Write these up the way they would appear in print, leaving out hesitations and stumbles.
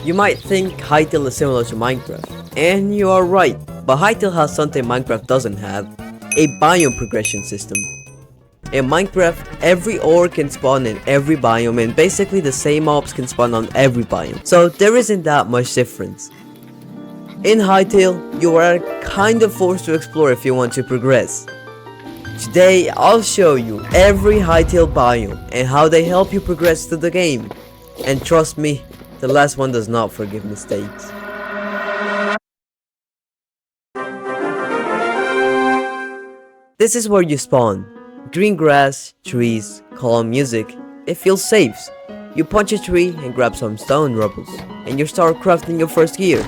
You might think Hytale is similar to Minecraft, and you are right, but Hytale has something Minecraft doesn't have, a biome progression system. In Minecraft, every ore can spawn in every biome and basically the same mobs can spawn on every biome, so there isn't that much difference. In Hytale, you are kind of forced to explore if you want to progress. Today, I'll show you every Hytale biome and how they help you progress through the game. And trust me, the last one does not forgive mistakes. This is where you spawn. Green grass, trees, calm music. It feels safe. You punch a tree and grab some stone rubbles, and you start crafting your first gear.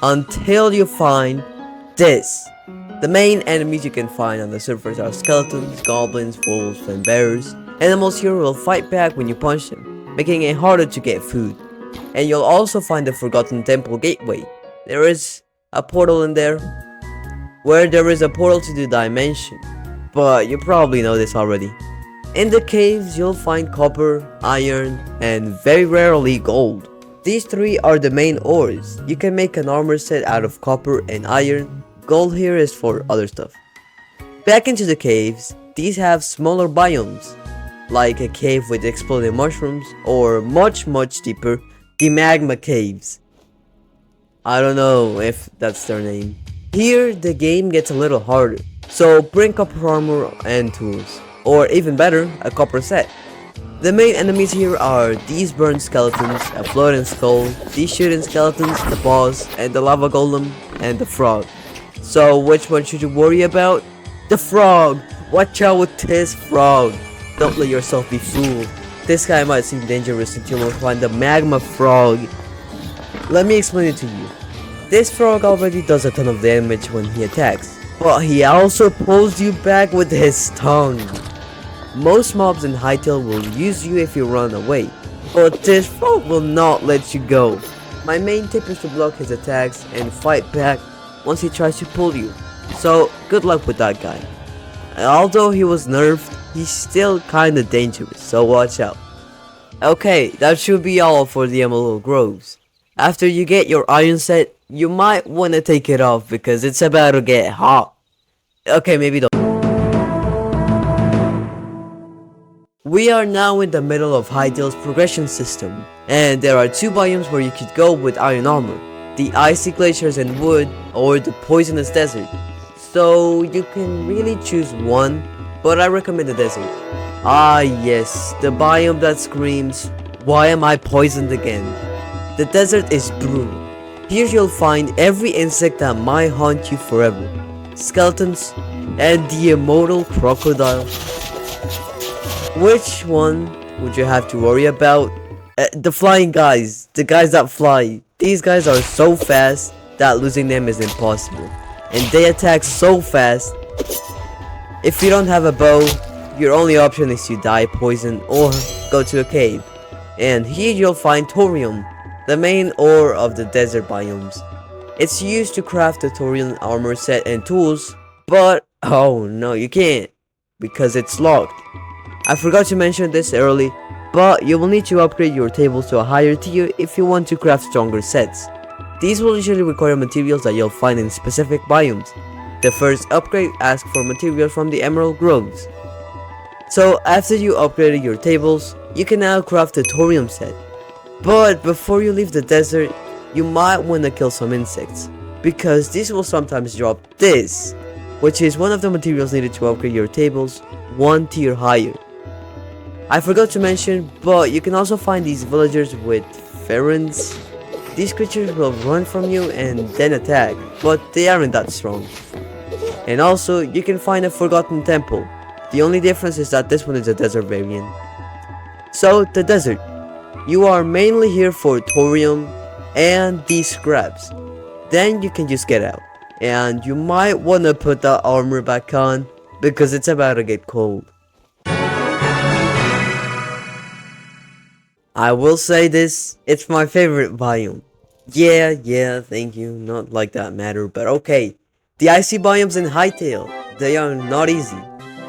Until you find this. The main enemies you can find on the surface are skeletons, goblins, wolves, and bears. Animals here will fight back when you punch them, making it harder to get food. And you'll also find the Forgotten Temple Gateway. There is a portal in there, where there is a portal to the dimension. But you probably know this already. In the caves, you'll find copper, iron, and very rarely gold. These three are the main ores. You can make an armor set out of copper and iron. Gold here is for other stuff. Back into the caves, these have smaller biomes, like a cave with exploding mushrooms, or much deeper, the magma caves. I don't know if that's their name. Here, the game gets a little harder, so bring copper armor and tools, or even better, a copper set. The main enemies here are these burned skeletons, a floating skull, these shooting skeletons, the boss, and the lava golem, and the frog. So which one should you worry about? The frog! Watch out with this frog! Don't let yourself be fooled. This guy might seem dangerous until you find the magma frog. Let me explain it to you. This frog already does a ton of damage when he attacks, but he also pulls you back with his tongue. Most mobs in Hytale will use you if you run away, but this frog will not let you go. My main tip is to block his attacks and fight back once he tries to pull you, so good luck with that guy. Although he was nerfed, he's still kinda dangerous, so watch out. Okay, that should be all for the Emerald Groves. After you get your iron set, you might wanna take it off because it's about to get hot. Okay, maybe don't. We are now in the middle of Hytale's progression system, and there are two biomes where you could go with iron armor. The icy glaciers and wood, or the poisonous desert. So you can really choose one, but I recommend the desert. Ah yes, the biome that screams, why am I poisoned again? The desert is brutal. Here you'll find every insect that might haunt you forever. Skeletons, and the immortal crocodile. Which one would you have to worry about? The flying guys, the guys that fly. These guys are so fast that losing them is impossible, and they attack so fast. If you don't have a bow, your only option is to die poisoned or go to a cave. And here you'll find thorium, the main ore of the desert biomes. It's used to craft the thorium armor set and tools, but oh no, you can't, because it's locked. I forgot to mention this early, but you will need to upgrade your tables to a higher tier if you want to craft stronger sets. These will usually require materials that you'll find in specific biomes. The first upgrade asks for materials from the Emerald Groves. So after you upgraded your tables, you can now craft a thorium set. But before you leave the desert, you might want to kill some insects, because these will sometimes drop this, which is one of the materials needed to upgrade your tables one tier higher. I forgot to mention, but you can also find these villagers with ferens. These creatures will run from you and then attack, but they aren't that strong. And also, you can find a Forgotten Temple. The only difference is that this one is a desert variant. So, the desert. You are mainly here for thorium and these scraps. Then you can just get out. And you might wanna put that armor back on, because it's about to get cold. I will say this, it's my favorite biome. Yeah, thank you, not like that matter, but okay. The icy biomes in Hytale, they are not easy.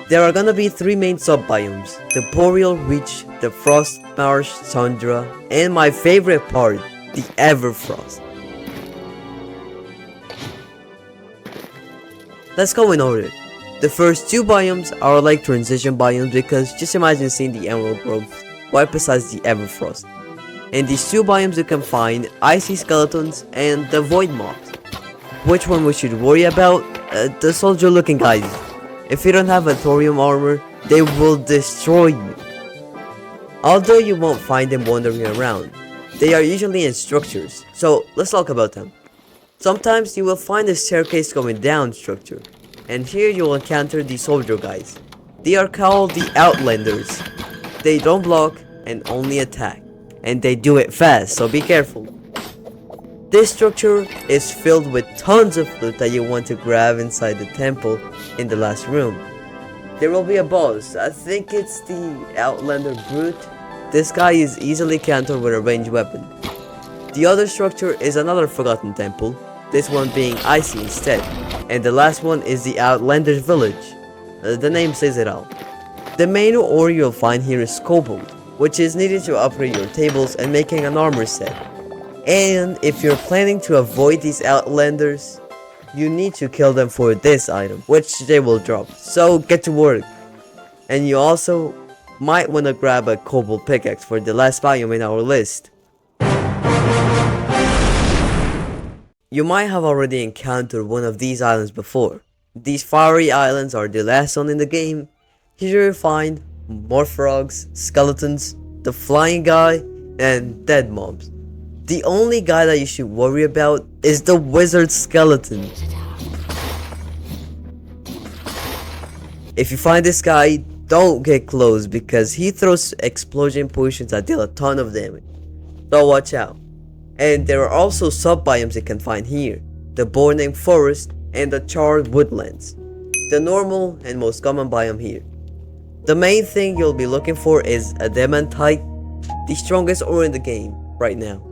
There are gonna be three main sub-biomes, the boreal reach, the frost marsh tundra, and my favorite part, the Everfrost. Let's go in order. The first two biomes are like transition biomes because just imagine seeing the Emerald Grove right beside the Everfrost. In these two biomes you can find icy skeletons and the void mobs. Which one we should worry about? The soldier looking guys. If you don't have a thorium armor, they will destroy you. Although you won't find them wandering around, they are usually in structures, so let's talk about them. Sometimes you will find a staircase going down structure, and here you will encounter the soldier guys. They are called the Outlanders. They don't block and only attack, and they do it fast, so be careful. This structure is filled with tons of loot that you want to grab inside the temple in the last room. There will be a boss, I think it's the Outlander Brute. This guy is easily countered with a ranged weapon. The other structure is another forgotten temple, this one being icy instead. And the last one is the Outlander's village. The name says it all. The main ore you'll find here is cobalt, which is needed to upgrade your tables and making an armor set. And if you're planning to avoid these Outlanders, you need to kill them for this item, which they will drop, so get to work. And you also might want to grab a cobalt pickaxe for the last biome in our list. You might have already encountered one of these islands before. These fiery islands are the last one in the game. Here you find more frogs, skeletons, the flying guy, and dead mobs. The only guy that you should worry about is the wizard skeleton. If you find this guy, don't get close because he throws explosion potions that deal a ton of damage. So watch out. And there are also sub-biomes you can find here. The boar-named forest and the charred woodlands. The normal and most common biome here. The main thing you'll be looking for is adamantite, the strongest ore in the game right now.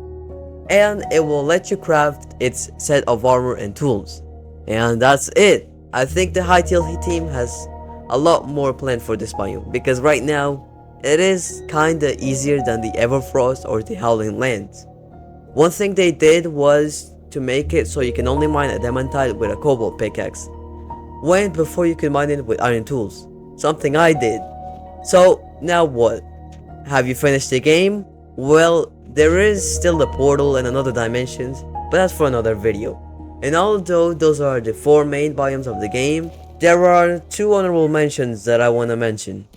And it will let you craft its set of armor and tools. And that's it. I think the Hytale team has a lot more planned for this biome because right now it is kinda easier than the Everfrost or the Howling Lands. One thing they did was to make it so you can only mine adamantite with a cobalt pickaxe, when before you could mine it with iron tools, something I did. So now what? Have you finished the game? Well, there is still the portal and another dimensions, but that's for another video. And although those are the 4 main biomes of the game, there are 2 honorable mentions that I want to mention.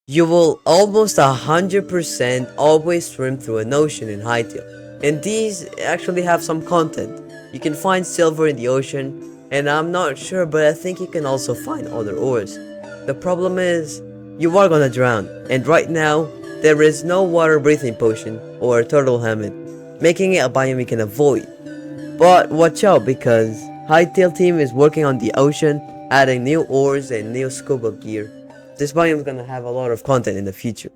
You will almost 100% always swim through an ocean in Hytale, and these actually have some content. You can find silver in the ocean, and I'm not sure, but I think you can also find other ores. The problem is, you are gonna drown, and right now, there is no water breathing potion or a turtle helmet, making it a biome you can avoid. But watch out because Hytale team is working on the ocean, adding new ores and new scuba gear. This biome is gonna have a lot of content in the future.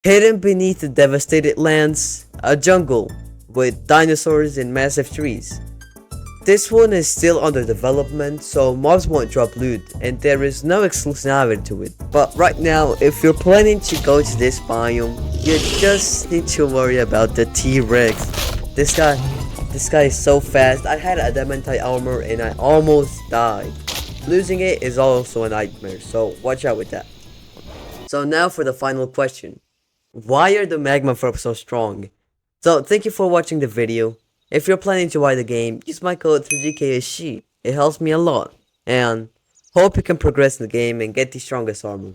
Hidden beneath the devastated lands, a jungle with dinosaurs and massive trees. This one is still under development, so mobs won't drop loot and there is no exclusivity to it. But right now, if you're planning to go to this biome, you just need to worry about the T-Rex. This guy is so fast. I had adamantite armor and I almost died. Losing it is also a nightmare, so watch out with that. So now for the final question. Why are the magma frogs so strong? So thank you for watching the video. If you're planning to buy the game, use my code 3GKSG. It helps me a lot. And hope you can progress in the game and get the strongest armor.